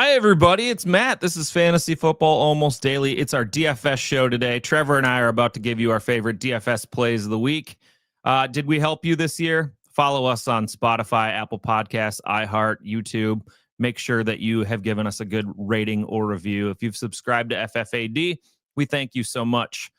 Hi, everybody. It's Matt. This is Fantasy Football Almost Daily. It's our DFS show today. Trevor and I are about to give you our favorite DFS plays of the week. Did we help you this year? Follow us on Spotify, Apple Podcasts, iHeart, YouTube. Make sure that you have given us a good rating or review. If you've subscribed to FFAD, we thank you so much.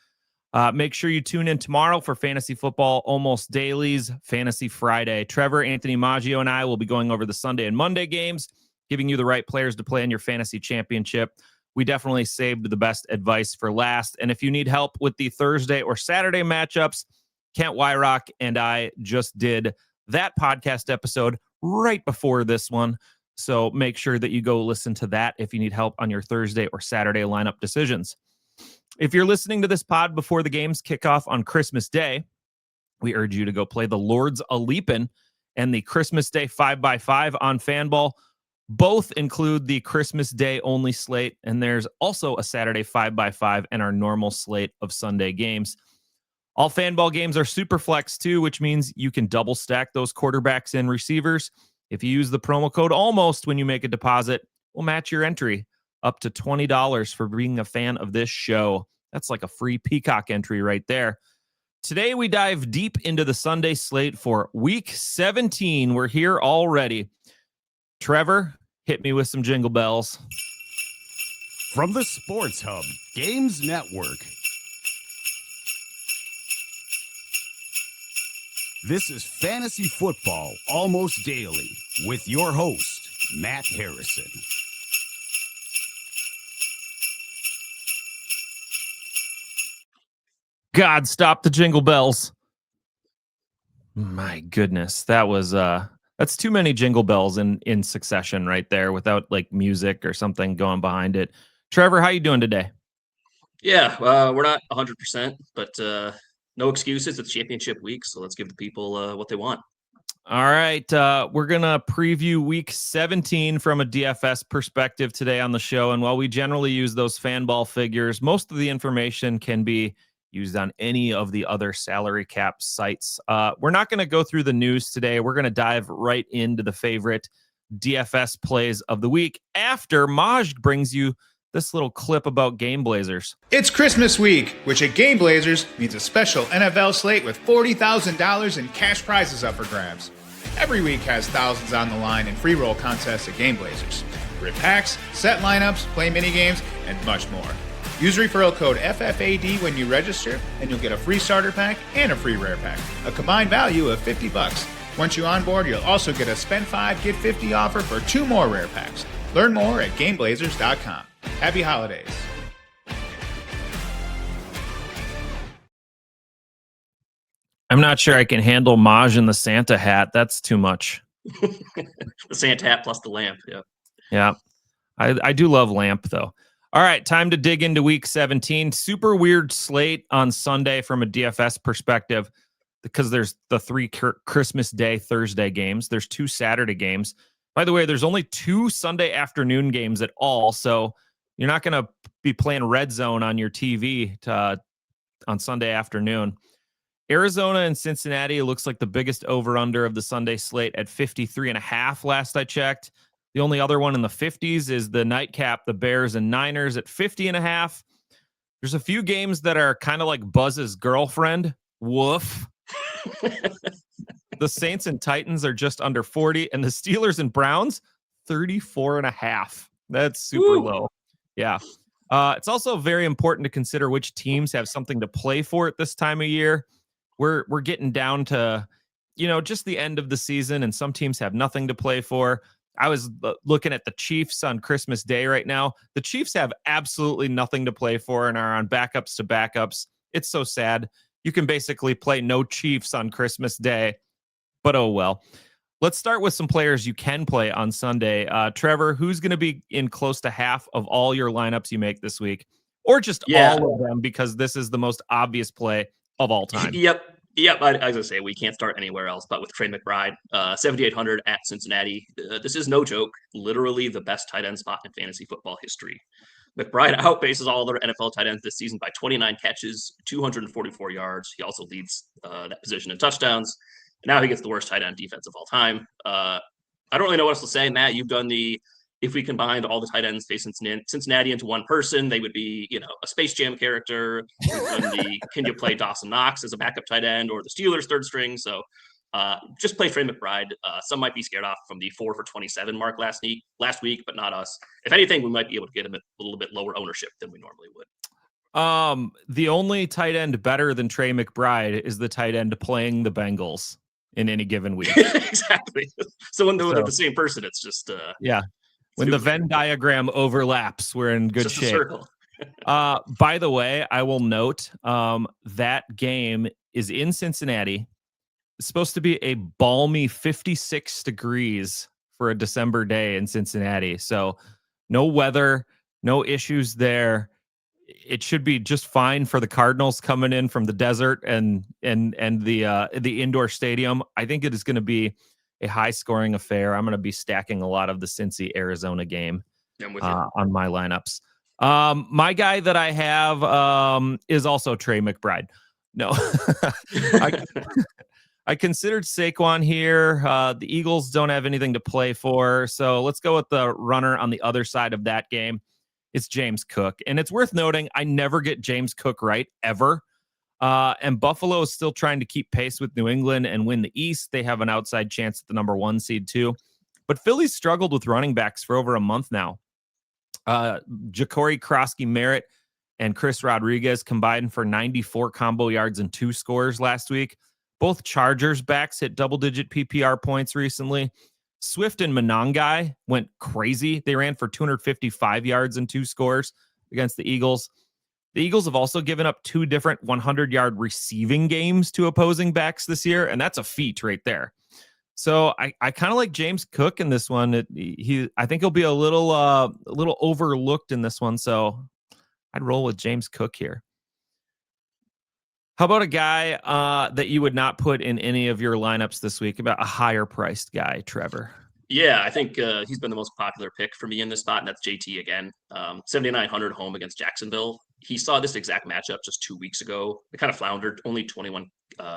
Make sure you tune in tomorrow for Fantasy Football Almost Daily's Fantasy Friday. Trevor, Anthony Maggio, and I will be going over the Sunday and Monday games, giving you the right players to play in your fantasy championship. We definitely saved the best advice for last. And if you need help with the Thursday or Saturday matchups, Kent Wyrock and I just did that podcast episode right before this one. So make sure that you go listen to that if you need help on your Thursday or Saturday lineup decisions. If you're listening to this pod before the games kick off on Christmas Day, we urge you to go play the Lords a Leapin' and the Christmas Day 5x5 on Fanball. Both include the Christmas Day only slate, and there's also a Saturday 5x5 and our normal slate of Sunday games. All Fanball games are super flex too, which means you can double stack those quarterbacks and receivers. If you use the promo code ALMOST when you make a deposit, we'll match your entry up to $20 for being a fan of this show. That's like a free Peacock entry right there. Today, we dive deep into the Sunday slate for Week 17. We're here already. Trevor, hit me with some jingle bells. From the Sports Hub Games Network, this is Fantasy Football Almost Daily with your host, Matt Harrison. God, stop the jingle bells. My goodness, that was that's too many jingle bells in succession right there without like music or something going behind it. Trevor, how you doing today? Yeah, we're not 100%, but no excuses. It's championship week, so let's give the people what they want. All right, we're going to preview Week 17 from a DFS perspective today on the show. And while we generally use those Fanball figures, most of the information can be used on any of the other salary cap sites. We're not going to go through the news today. We're going to dive right into the favorite DFS plays of the week after Maj brings you this little clip about Game Blazers. It's Christmas week, which at Game Blazers means a special NFL slate with $40,000 in cash prizes up for grabs. Every week has thousands on the line in free roll contests at Game Blazers. Rip packs, set lineups, play minigames, and much more. Use referral code FFAD when you register, and you'll get a free starter pack and a free rare pack, a combined value of $50. Once you onboard, you'll also get a spend 5, get 50 offer for 2 more rare packs. Learn more at GameBlazers.com. Happy holidays. I'm not sure I can handle Maj in the Santa hat. That's too much. The Santa hat plus the lamp. Yeah. Yeah. I do love lamp, though. All right, time to dig into Week 17. Super weird slate on Sunday from a DFS perspective because there's the 3 Christmas Day Thursday games. There's 2 Saturday games. By the way, there's only 2 Sunday afternoon games at all, so you're not going to be playing Red Zone on your TV on Sunday afternoon. Arizona and Cincinnati looks like the biggest over-under of the Sunday slate at 53.5 last I checked. The only other one in the 50s is the nightcap, the Bears and Niners at 50.5. There's a few games that are kind of like Buzz's girlfriend. Woof. The Saints and Titans are just under 40, and the Steelers and Browns, 34.5. That's super low. Yeah. It's also very important to consider which teams have something to play for at this time of year. We're getting down to, just the end of the season, and some teams have nothing to play for. I was looking at the Chiefs on Christmas Day right now. The Chiefs have absolutely nothing to play for and are on backups to backups. It's so sad. You can basically play no Chiefs on Christmas Day, but oh well. Let's start with some players you can play on Sunday. Trevor, who's going to be in close to half of all your lineups you make this week? Or just all of them, because this is the most obvious play of all time. Yep. I was going to say we can't start anywhere else but with Trey McBride, 7,800 at Cincinnati. This is no joke. Literally the best tight end spot in fantasy football history. McBride outpaces all other NFL tight ends this season by 29 catches, 244 yards. He also leads that position in touchdowns. Now he gets the worst tight end defense of all time. I don't really know what else to say, Matt. You've done the if we combined all the tight ends facing Cincinnati into one person, they would be, a Space Jam character. Can you play Dawson Knox as a backup tight end or the Steelers third string? So just play Trey McBride. Some might be scared off from the 4 for 27 mark last week, but not us. If anything, we might be able to get him at a little bit lower ownership than we normally would. The only tight end better than Trey McBride is the tight end playing the Bengals in any given week. Exactly. So when they're the same person, it's just when the Venn diagram overlaps, we're in good shape. Circle. By the way, I will note that game is in Cincinnati. It's supposed to be a balmy 56 degrees for a December day in Cincinnati. So no weather, no issues there. It should be just fine for the Cardinals coming in from the desert and the indoor stadium. I think it is going to be a high scoring affair. I'm going to be stacking a lot of the Cincy Arizona game on my lineups. My guy that I have is also Trey McBride. No, I considered Saquon here. The Eagles don't have anything to play for, so let's go with the runner on the other side of that game. It's James Cook. And it's worth noting, I never get James Cook right, ever. And Buffalo is still trying to keep pace with New England and win the East. They have an outside chance at the number 1 seed, too. But Philly's struggled with running backs for over a month now. Ja'Cory Krosky-Merritt and Chris Rodriguez combined for 94 combo yards and 2 scores last week. Both Chargers backs hit double-digit PPR points recently. Swift and Monangai went crazy. They ran for 255 yards and 2 scores against the Eagles. The Eagles have also given up 2 different 100-yard receiving games to opposing backs this year, and that's a feat right there. So I kind of like James Cook in this one. I think he'll be a little overlooked in this one, so I'd roll with James Cook here. How about a guy that you would not put in any of your lineups this week? About a higher priced guy, Trevor? Yeah, I think he's been the most popular pick for me in this spot, and that's JT again. 7,900 home against Jacksonville. He saw this exact matchup just 2 weeks ago. It kind of floundered, only 21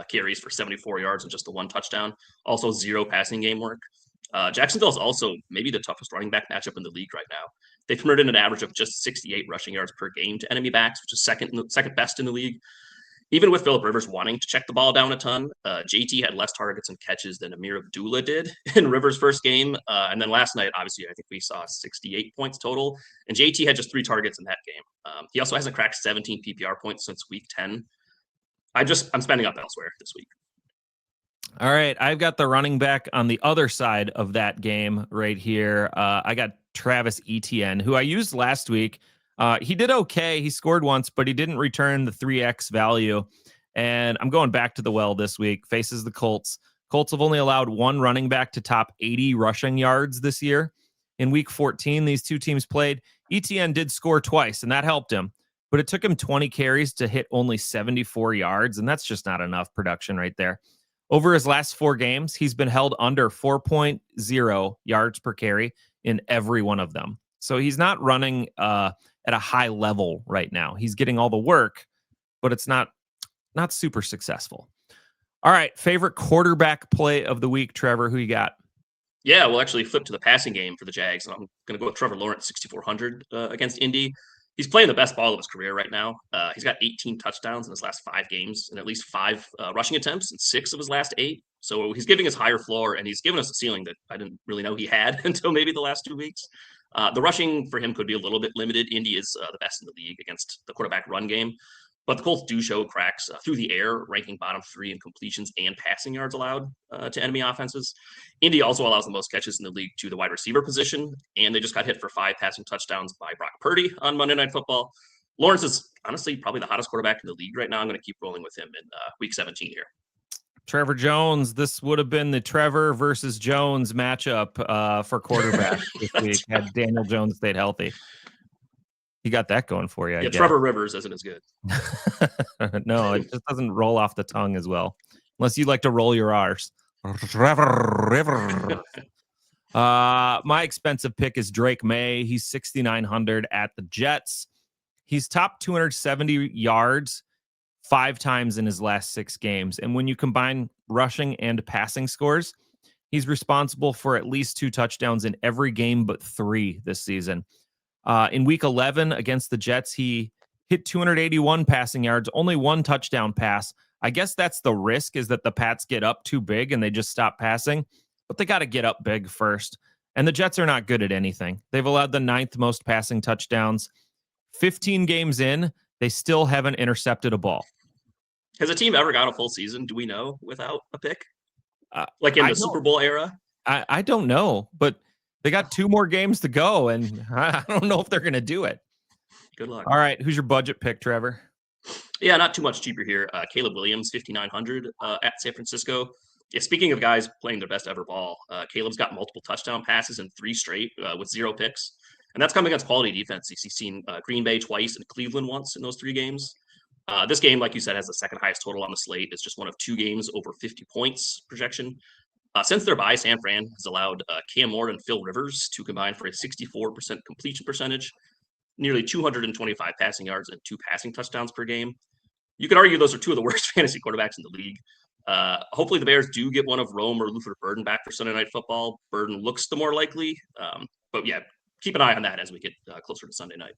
carries for 74 yards and just the 1 touchdown. Also 0 passing game work. Jacksonville is also maybe the toughest running back matchup in the league right now. They converted an average of just 68 rushing yards per game to enemy backs, which is second best in the league. Even with Phillip Rivers wanting to check the ball down a ton, JT had less targets and catches than Amir Abdullah did in Rivers' first game. And then last night, obviously, I think we saw 68 points total. And JT had just 3 targets in that game. He also hasn't cracked 17 PPR points since week 10. I'm spending up elsewhere this week. All right. I've got the running back on the other side of that game right here. I got Travis Etienne, who I used last week. He did okay. He scored once, but he didn't return the 3x value. And I'm going back to the well this week. Faces the Colts. Colts have only allowed 1 running back to top 80 rushing yards this year. In week 14, these 2 teams played. Etienne did score twice, and that helped him. But it took him 20 carries to hit only 74 yards, and that's just not enough production right there. Over his last 4 games, he's been held under 4.0 yards per carry in every one of them. So he's not running at a high level right now. He's getting all the work, but it's not super successful. All right, favorite quarterback play of the week, Trevor, who you got? Yeah, we'll actually flip to the passing game for the Jags. And I'm going to go with Trevor Lawrence, 6,400 against Indy. He's playing the best ball of his career right now. He's got 18 touchdowns in his last 5 games and at least 5 rushing attempts in 6 of his last 8. So he's giving us higher floor, and he's given us a ceiling that I didn't really know he had until maybe the last 2 weeks. The rushing for him could be a little bit limited. Indy is the best in the league against the quarterback run game. But the Colts do show cracks through the air, ranking bottom 3 in completions and passing yards allowed to enemy offenses. Indy also allows the most catches in the league to the wide receiver position, and they just got hit for 5 passing touchdowns by Brock Purdy on Monday Night Football. Lawrence is honestly probably the hottest quarterback in the league right now. I'm going to keep rolling with him in week 17 here. Trevor Jones. This would have been the Trevor versus Jones matchup for quarterback this week had Daniel Jones stayed healthy. You got that going for you. Yeah, Trevor Rivers isn't as good. No, it just doesn't roll off the tongue as well. Unless you like to roll your R's. Trevor River. My expensive pick is Drake May. He's 6,900 at the Jets. He's top 270 yards 5 times in his last 6 games. And when you combine rushing and passing scores, He's responsible for at least 2 touchdowns in every game but 3 this season. In week 11 against the Jets, he hit 281 passing yards, only 1 touchdown pass. I guess that's the risk, is that the Pats get up too big and they just stop passing, but they got to get up big first. And the Jets are not good at anything. They've allowed the 9th most passing touchdowns. 15 games in, they still haven't intercepted a ball. Has a team ever got a full season, do we know, without a pick? Like in the Super Bowl era? I don't know, but they got 2 more games to go, and I don't know if they're going to do it. Good luck. All right, who's your budget pick, Trevor? Yeah, not too much cheaper here. Caleb Williams, 5,900 at San Francisco. Yeah, speaking of guys playing their best ever ball, Caleb's got multiple touchdown passes in 3 straight with 0 picks. And that's coming against quality defenses. He's seen Green Bay twice and Cleveland once in those 3 games. This game, like you said, has the 2nd highest total on the slate. It's just one of 2 games over 50 points projection. Since their bye, San Fran has allowed Cam Ward and Phil Rivers to combine for a 64% completion percentage, nearly 225 passing yards and 2 passing touchdowns per game. You could argue those are 2 of the worst fantasy quarterbacks in the league. Hopefully the Bears do get one of Rome or Luther Burden back for Sunday Night Football. Burden looks the more likely. But yeah, keep an eye on that as we get closer to Sunday night.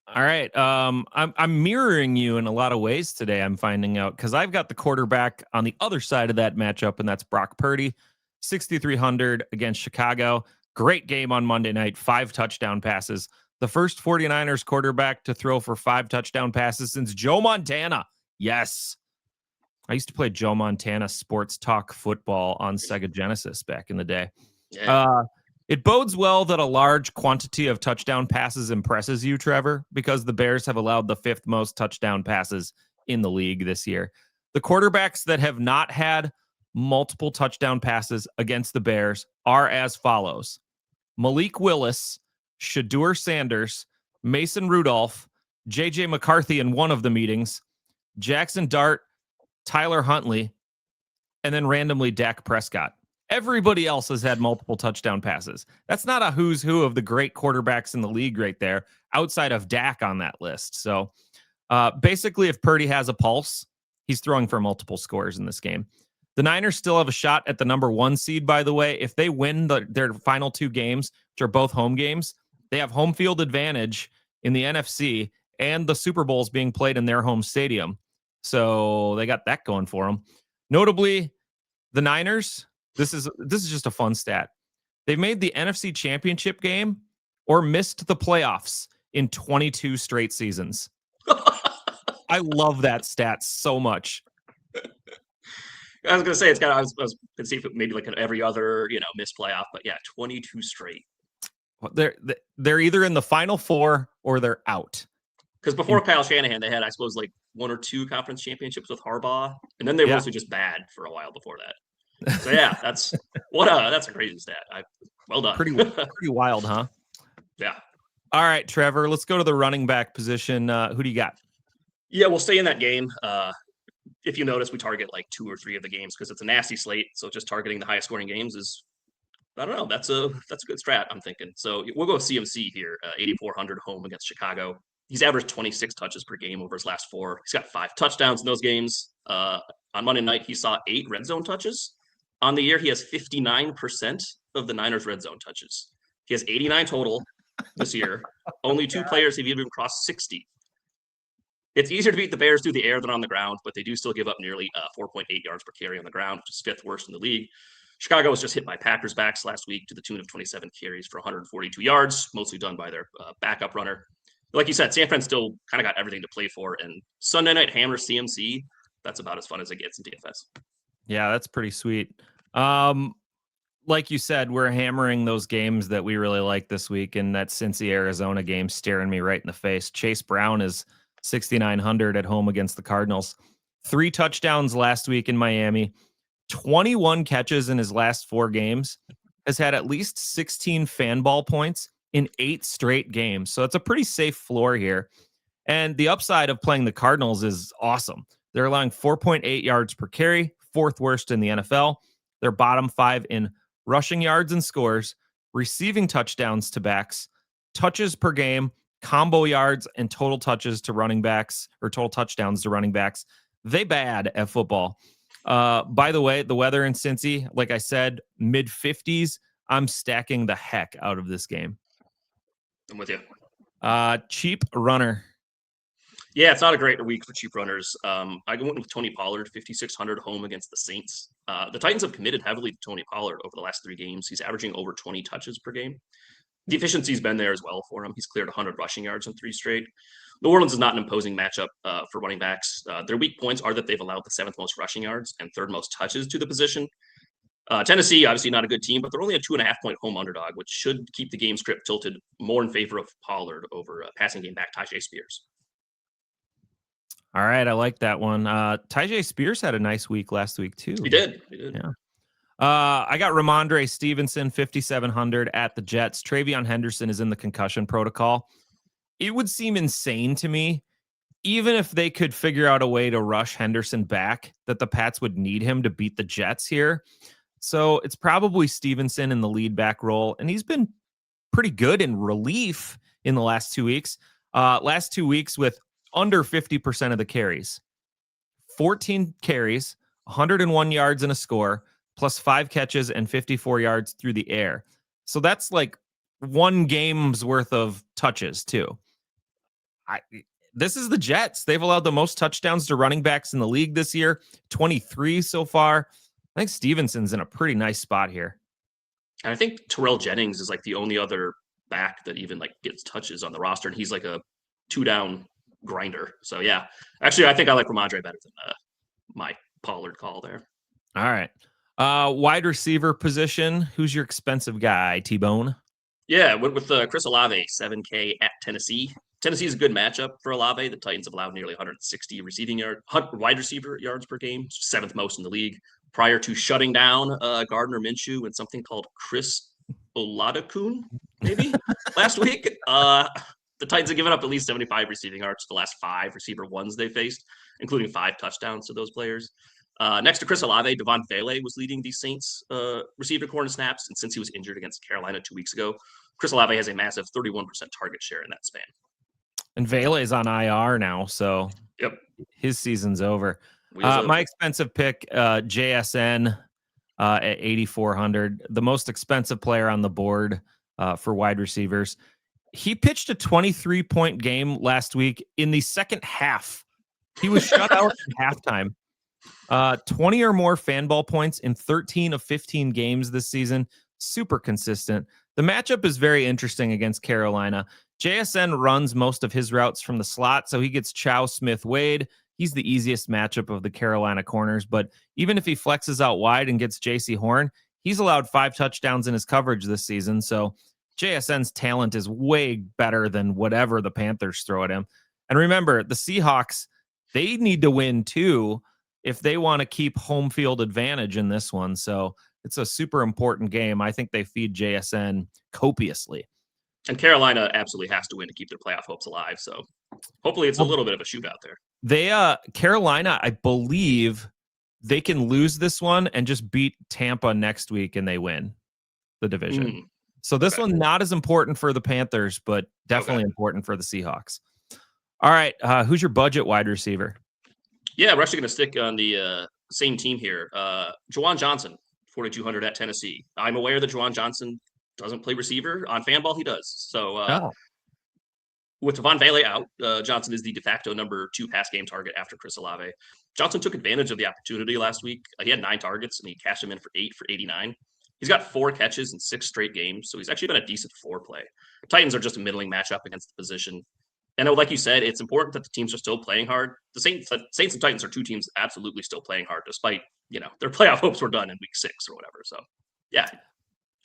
All right. I'm mirroring you in a lot of ways today, I'm finding out, because I've got the quarterback on the other side of that matchup, and that's Brock Purdy, 6,300 against Chicago. Great game on Monday night, 5 touchdown passes. The first 49ers quarterback to throw for 5 touchdown passes since Joe Montana. Yes. I used to play Joe Montana sports talk football on Sega Genesis back in the day. Yeah. It bodes well that a large quantity of touchdown passes impresses you, Trevor, because the Bears have allowed the 5th most touchdown passes in the league this year. The quarterbacks that have not had multiple touchdown passes against the Bears are as follows: Malik Willis, Shadur Sanders, Mason Rudolph, J.J. McCarthy in one of the meetings, Jackson Dart, Tyler Huntley, and then randomly Dak Prescott. Everybody else has had multiple touchdown passes. That's not a who's who of the great quarterbacks in the league right there, outside of Dak on that list. So basically, if Purdy has a pulse, he's throwing for multiple scores in this game. The Niners still have a shot at the number 1 seed, by the way. If they win their final 2 games, which are both home games, they have home field advantage in the NFC, and the Super Bowl is being played in their home stadium. So they got that going for them. Notably, the Niners, this is just a fun stat. They've made the NFC Championship game or missed the playoffs in 22 straight seasons. I love that stat so much. I was gonna say it's kind of. I was gonna see if it maybe like every other missed playoff, but yeah, 22 straight. They're either in the Final 4 or they're out. Because before Kyle Shanahan, they had, I suppose, like 1 or 2 conference championships with Harbaugh, and then they were mostly just bad for a while before that. So yeah, that's a crazy stat. Well done. Pretty wild, huh? Yeah. All right, Trevor, let's go to the running back position. Who do you got? Yeah, we'll stay in that game. If you notice, we target like 2 or 3 of the games because it's a nasty slate. So just targeting the highest scoring games is, I don't know, that's a good strat, I'm thinking. So we'll go CMC here, 8,400 home against Chicago. He's averaged 26 touches per game over his last 4. He's got 5 touchdowns in those games. On Monday night, he saw 8 red zone touches. On the year, he has 59% of the Niners' red zone touches. He has 89 total this year. Only 2 players have even crossed 60. It's easier to beat the Bears through the air than on the ground, but they do still give up nearly 4.8 yards per carry on the ground, which is 5th worst in the league. Chicago was just hit by Packers backs last week to the tune of 27 carries for 142 yards, mostly done by their backup runner. Like you said, San Fran still kind of got everything to play for, and Sunday night hammer CMC, that's about as fun as it gets in DFS. Yeah, that's pretty sweet. Like you said, we're hammering those games that we really like this week, and that Cincy Arizona game staring me right in the face. Chase Brown is 6,900 at home against the Cardinals. 3 touchdowns last week in Miami, 21 catches in his last 4 games, has had at least 16 fan ball points in 8 straight games. So it's a pretty safe floor here. And the upside of playing the Cardinals is awesome. They're allowing 4.8 yards per carry, 4th worst in the NFL. They're bottom 5 in rushing yards and scores, receiving touchdowns to backs, touches per game, combo yards, and total touches to running backs, or total touchdowns to running backs. They bad at football. By the way, the weather in Cincy, like I said, mid 50s. I'm stacking the heck out of this game. I'm with you. Cheap runner. Yeah, it's not a great week for cheap runners. I went with Tony Pollard, 5,600 home against the Saints. The Titans have committed heavily to Tony Pollard over the last 3 games. He's averaging over 20 touches per game. The efficiency's been there as well for him. He's cleared 100 rushing yards in 3 straight. New Orleans is not an imposing matchup for running backs. Their weak points are that they've allowed the 7th most rushing yards and 3rd most touches to the position. Tennessee, obviously not a good team, but they're only a 2.5-point home underdog, which should keep the game script tilted more in favor of Pollard over passing game back Tyjae Spears. All right, I like that one. Tyjae Spears had a nice week last week too. He did. Yeah. I got Ramondre Stevenson, 5,700 at the Jets. Travion Henderson is in the concussion protocol. It would seem insane to me, even if they could figure out a way to rush Henderson back, that the Pats would need him to beat the Jets here. So it's probably Stevenson in the lead back role, and he's been pretty good in relief in the last 2 weeks. Last 2 weeks with under 50% of the carries. 14 carries, 101 yards and a score, plus 5 catches and 54 yards through the air. So that's like 1 game's worth of touches too. This is the Jets. They've allowed the most touchdowns to running backs in the league this year, 23 so far. I think Stevenson's in a pretty nice spot here. And I think Terrell Jennings is like the only other back that even like gets touches on the roster, and he's like a 2-down grinder. So yeah, actually, I think I like Ramondre better than my Pollard call there. All right. Wide receiver position. Who's your expensive guy, T-Bone? Yeah, went with Chris Olave, 7K at Tennessee. Tennessee is a good matchup for Olave. The Titans have allowed nearly 160 wide receiver yards per game, 7th most in the league, prior to shutting down Gardner Minshew and something called Chris Oladokun, maybe, last week. The Titans have given up at least 75 receiving yards to the last 5 receiver ones they faced, including 5 touchdowns to those players. Next to Chris Olave, Devon Vele was leading the Saints receiver corner snaps, and since he was injured against Carolina 2 weeks ago, Chris Olave has a massive 31% target share in that span. And Vele is on IR now, so yep, his season's over. My expensive pick, JSN at 8,400, the most expensive player on the board for wide receivers. He pitched a 23-point game last week in the second half. He was shut out at halftime. 20 or more fan ball points in 13 of 15 games this season. Super consistent. The matchup is very interesting against Carolina. JSN runs most of his routes from the slot, so he gets Chow Smith-Wade. He's the easiest matchup of the Carolina corners, but even if he flexes out wide and gets J.C. Horn, he's allowed 5 touchdowns in his coverage this season, so JSN's talent is way better than whatever the Panthers throw at him. And remember, the Seahawks, they need to win too if they want to keep home field advantage in this one. So it's a super important game. I think they feed JSN copiously. And Carolina absolutely has to win to keep their playoff hopes alive. So hopefully it's a little bit of a shootout there. Carolina, I believe they can lose this one and just beat Tampa next week and they win the division. So this one, not as important for the Panthers, but definitely important for the Seahawks. All right. Who's your budget wide receiver? Yeah, we're actually going to stick on the same team here. Juwan Johnson, 4,200 at Tennessee. I'm aware that Juwan Johnson doesn't play receiver. On Fanball, he does. So with Devon Vele out, Johnson is the de facto number 2 pass game target after Chris Olave. Johnson took advantage of the opportunity last week. He had 9 targets, and he cashed him in for 8 for 89. He's got 4 catches in 6 straight games, so he's actually been a decent floor play. The Titans are just a middling matchup against the position. And like you said, it's important that the teams are still playing hard. The Saints and Titans are 2 teams absolutely still playing hard, despite, their playoff hopes were done in week 6 or whatever. So, yeah.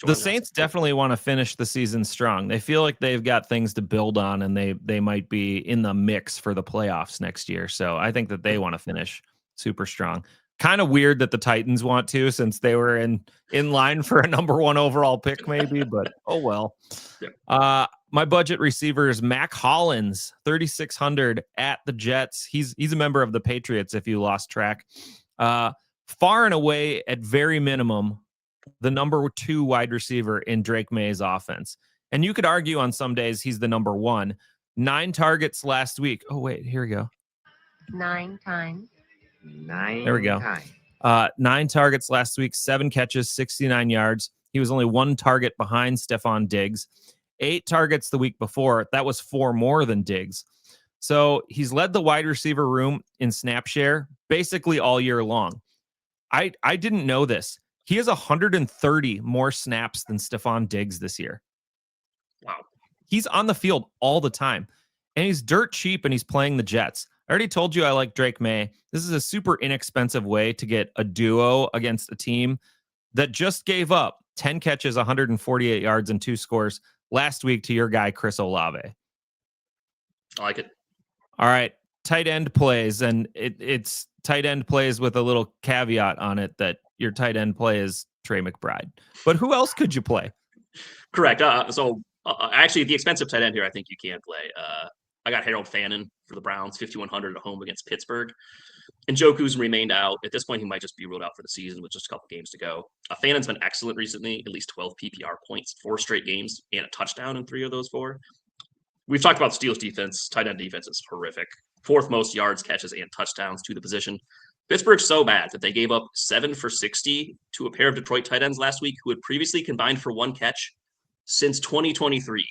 The Saints definitely want to finish the season strong. They feel like they've got things to build on, and they might be in the mix for the playoffs next year. So I think that they want to finish super strong. Kind of weird that the Titans want to, since they were in line for a number 1 overall pick, maybe, but oh well. Yeah. My budget receiver is Mac Hollins, 3,600 at the Jets. He's a member of the Patriots, if you lost track. Far and away, at very minimum, the number 2 wide receiver in Drake May's offense. And you could argue on some days he's the number 1. 9 targets last week. Oh, wait, here we go. 9 times. 9 There we go. times. 9 targets last week, 7 catches, 69 yards. He was only 1 target behind Stephon Diggs. 8 targets the week before. That was 4 more than Diggs. So he's led the wide receiver room in snap share basically all year long. I didn't know this. He has 130 more snaps than Stephon Diggs this year. Wow. He's on the field all the time, and he's dirt cheap, and he's playing the Jets. I already told you I like Drake May. This is a super inexpensive way to get a duo against a team that just gave up 10 catches, 148 yards, and 2 scores last week to your guy, Chris Olave. I like it. All right. Tight end plays, and it's tight end plays with a little caveat on it that your tight end play is Trey McBride. But who else could you play? Correct. Actually, the expensive tight end here, I think you can play. I got Harold Fannin for the Browns, 5,100 at home against Pittsburgh. And Njoku's remained out. At this point, he might just be ruled out for the season with just a couple games to go. Fannin's been excellent recently, at least 12 PPR points, 4 straight games, and a touchdown in 3 of those 4. We've talked about Steelers defense. Tight end defense is horrific. 4th most yards, catches, and touchdowns to the position. Pittsburgh's so bad that they gave up 7 for 60 to a pair of Detroit tight ends last week who had previously combined for 1 catch since 2023.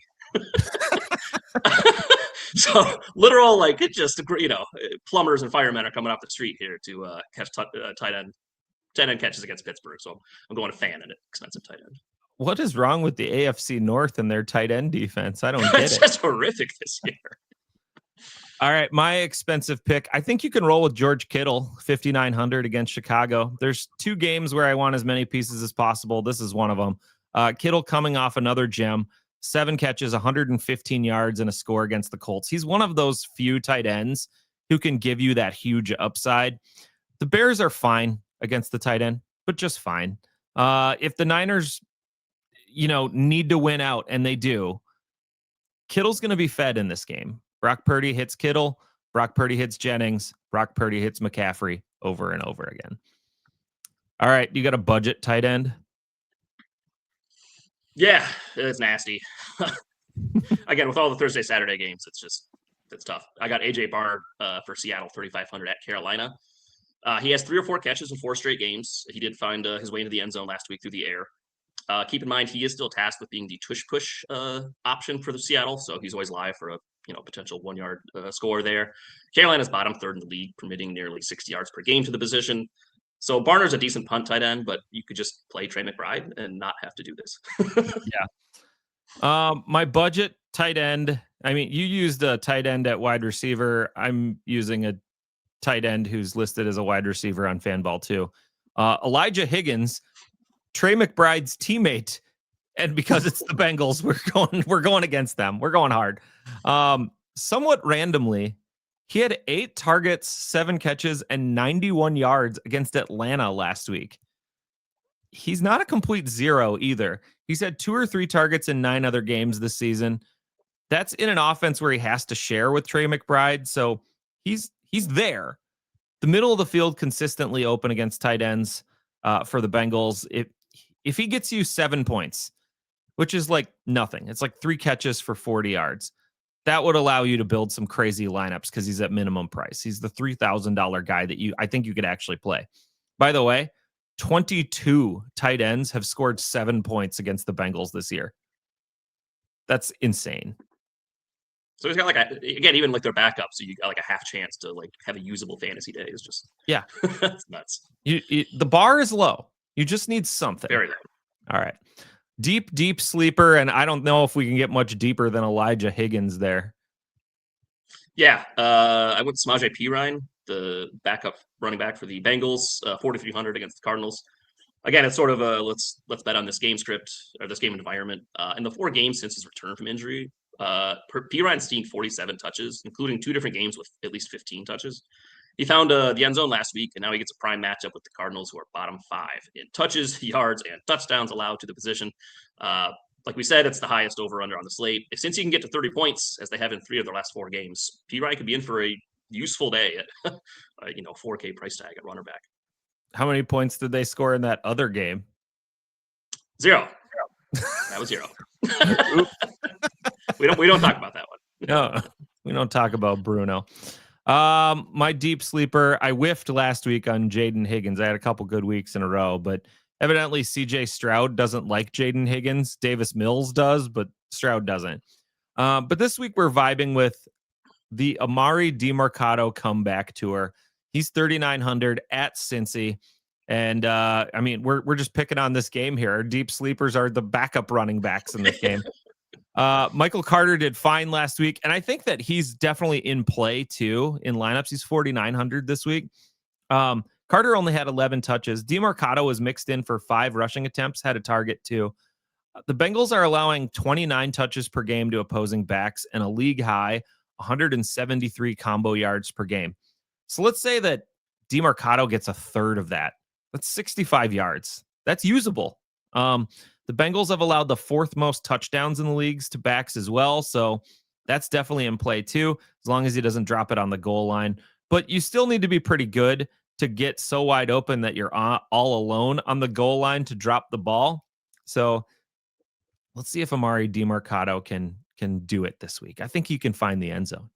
So literal, like, it just, plumbers and firemen are coming off the street here to catch tight end catches against Pittsburgh. So I'm going to Fannin at expensive tight end. What is wrong with the AFC North and their tight end defense? I don't get it. It's just horrific this year. All right, my expensive pick. I think you can roll with George Kittle, 5,900 against Chicago. There's 2 games where I want as many pieces as possible. This is one of them. Kittle coming off another gem, 7 catches, 115 yards, and a score against the Colts. He's one of those few tight ends who can give you that huge upside. The Bears are fine against the tight end, but just fine. If the Niners, need to win out, and they do, Kittle's going to be fed in this game. Brock Purdy hits Kittle. Brock Purdy hits Jennings. Brock Purdy hits McCaffrey over and over again. All right, you got a budget tight end? Yeah, it's nasty. Again, with all the Thursday, Saturday games, it's tough. I got AJ Barr for Seattle, 3,500 at Carolina. He has 3 or 4 catches in 4 straight games. He did find his way into the end zone last week through the air. Keep in mind, he is still tasked with being the tush-push option for the Seattle, so he's always live for a potential 1-yard score there. Carolina's bottom 3rd in the league, permitting nearly 60 yards per game to the position. So Barner's a decent punt tight end, but you could just play Trey McBride and not have to do this. Yeah. My budget tight end. I mean, you used a tight end at wide receiver. I'm using a tight end who's listed as a wide receiver on Fanball too. Elijah Higgins, Trey McBride's teammate, and because it's the Bengals, we're going against them. We're going hard. Somewhat randomly, he had 8 targets, 7 catches, and 91 yards against Atlanta last week. He's not a complete zero either. He's had 2 or 3 targets in 9 other games this season. That's in an offense where he has to share with Trey McBride, so he's there. The middle of the field consistently open against tight ends for the Bengals. If he gets you 7 points, which is like nothing, it's like 3 catches for 40 yards. That would allow you to build some crazy lineups because he's at minimum price. He's the $3,000 guy that I think you could actually play. By the way, 22 tight ends have scored 7 points against the Bengals this year. That's insane. So he's got again, even like their backup, so you got like a half chance to like have a usable fantasy day. It's just it's nuts. The bar is low. You just need something. Very low. All right. Deep sleeper, and I don't know if we can get much deeper than Elijah Higgins there. Yeah, I went Samaje Perine, the backup running back for the Bengals, 4,300 against the Cardinals. Again, it's sort of a let's bet on this game script or this game environment. In the 4 games since his return from injury, Perine's seen 47 touches, including 2 different games with at least 15 touches. He found the end zone last week, and now he gets a prime matchup with the Cardinals, who are bottom 5 in touches, yards, and touchdowns allowed to the position. Like we said, it's the highest over-under on the slate. Since he can get to 30 points, as they have in 3 of their last 4 games, Perine could be in for a useful day at 4K price tag at runner back. How many points did they score in that other game? 0. That was 0. We don't talk about that one. No, we don't talk about Bruno. My deep sleeper, I whiffed last week on Jaden Higgins. I had a couple good weeks in a row, but evidently CJ Stroud doesn't like Jaden Higgins. Davis Mills does, but Stroud doesn't. But this week we're vibing with the Amari DiMercato comeback tour. He's 3,900 at Cincy. And I mean, we're just picking on this game here. Our deep sleepers are the backup running backs in this game. Michael Carter did fine last week, and I think that he's definitely in play too in lineups. He's 4,900 this week. Carter only had 11 touches. DiMercato was mixed in for 5 rushing attempts, had a target too. The Bengals are allowing 29 touches per game to opposing backs and a league high 173 combo yards per game. So let's say that DiMercato gets a third of that. That's 65 yards. That's usable. The Bengals have allowed the 4th most touchdowns in the leagues to backs as well. So that's definitely in play too, as long as he doesn't drop it on the goal line. But you still need to be pretty good to get so wide open that you're all alone on the goal line to drop the ball. So let's see if Amari DiMercato can do it this week. I think he can find the end zone.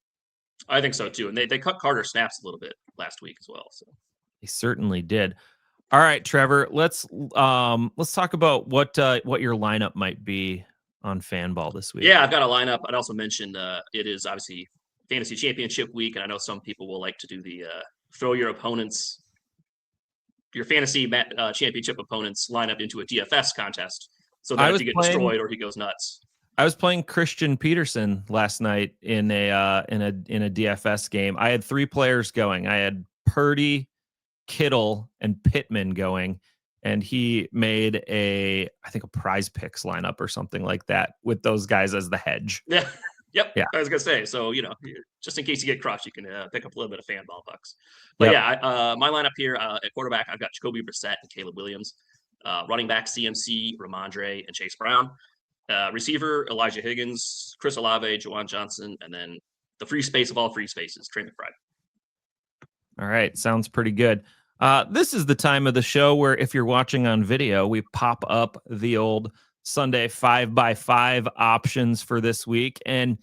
I think so too. And they cut Carter snaps a little bit last week as well. So They certainly did. All right, Trevor, let's talk about what your lineup might be on Fanball this week. Yeah, I've got a lineup. I'd also mention it is obviously fantasy championship week, and I know some people will like to do the throw your fantasy championship opponents lineup into a DFS contest, so that if you get destroyed or he goes nuts. I was playing Christian Peterson last night in a DFS game. I had 3 players going. I had Purdy, Kittle, and Pittman going, and he made I think a Prize Picks lineup or something like that with those guys as the hedge. Yeah. Yep. Yeah. I was gonna say, so just in case you get crushed, you can pick up a little bit of Fanball bucks. But yeah, my lineup here at quarterback, I've got Jacoby Brissett and Caleb Williams. Running back, CMC, Ramondre, and Chase Brown. Receiver, Elijah Higgins, Chris Olave, Juwan Johnson, and then the free space of all free spaces, Trey McBride. All right, sounds pretty good. This is the time of the show where if you're watching on video, we pop up the old Sunday 5x5 options for this week. And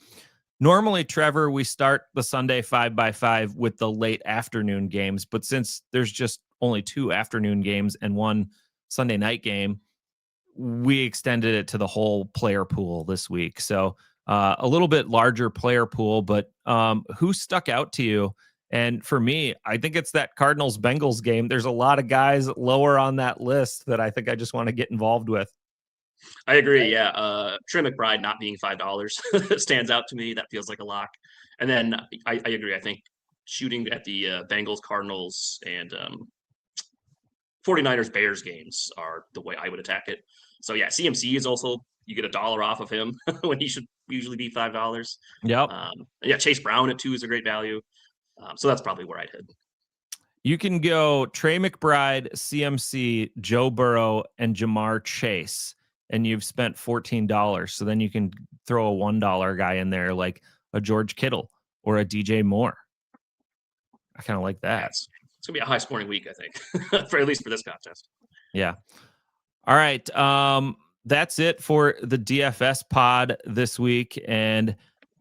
normally, Trevor, we start the Sunday 5x5 with the late afternoon games. But since there's just only 2 afternoon games and 1 Sunday night game, we extended it to the whole player pool this week. So a little bit larger player pool, but who stuck out to you? And for me, I think it's that Cardinals-Bengals game. There's a lot of guys lower on that list that I think I just want to get involved with. I agree. Yeah. Trey McBride not being $5 stands out to me. That feels like a lock. And then I agree. I think shooting at the Bengals, Cardinals, and 49ers Bears games are the way I would attack it. So yeah, CMC is also, you get $1 off of him when he should usually be $5. Yep. Yeah. Chase Brown at 2 is a great value. So that's probably where I'd head. You can go Trey McBride, CMC, Joe Burrow, and Jamar Chase, and you've spent $14. So then you can throw a $1 guy in there like a George Kittle or a DJ Moore. I kind of like that. Yeah, it's going to be a high scoring week, I think, for at least for this contest. Yeah. All right. That's it for the DFS pod this week. And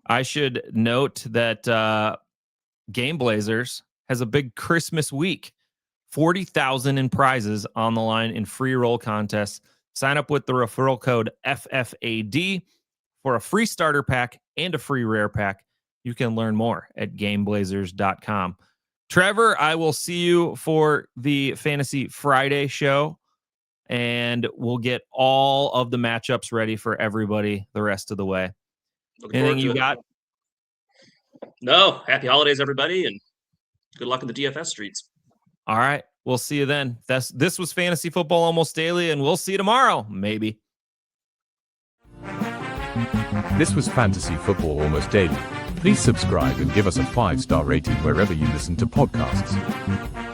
I should note that Game Blazers has a big Christmas week. 40,000 in prizes on the line in free roll contests. Sign up with the referral code FFAD for a free starter pack and a free rare pack. You can learn more at GameBlazers.com. Trevor, I will see you for the Fantasy Friday show, and we'll get all of the matchups ready for everybody the rest of the way. Anything you got? No. Happy holidays, everybody, and good luck in the DFS streets. All right. We'll see you then. This was Fantasy Football Almost Daily, and we'll see you tomorrow, maybe. This was Fantasy Football Almost Daily. Please subscribe and give us a 5-star rating wherever you listen to podcasts.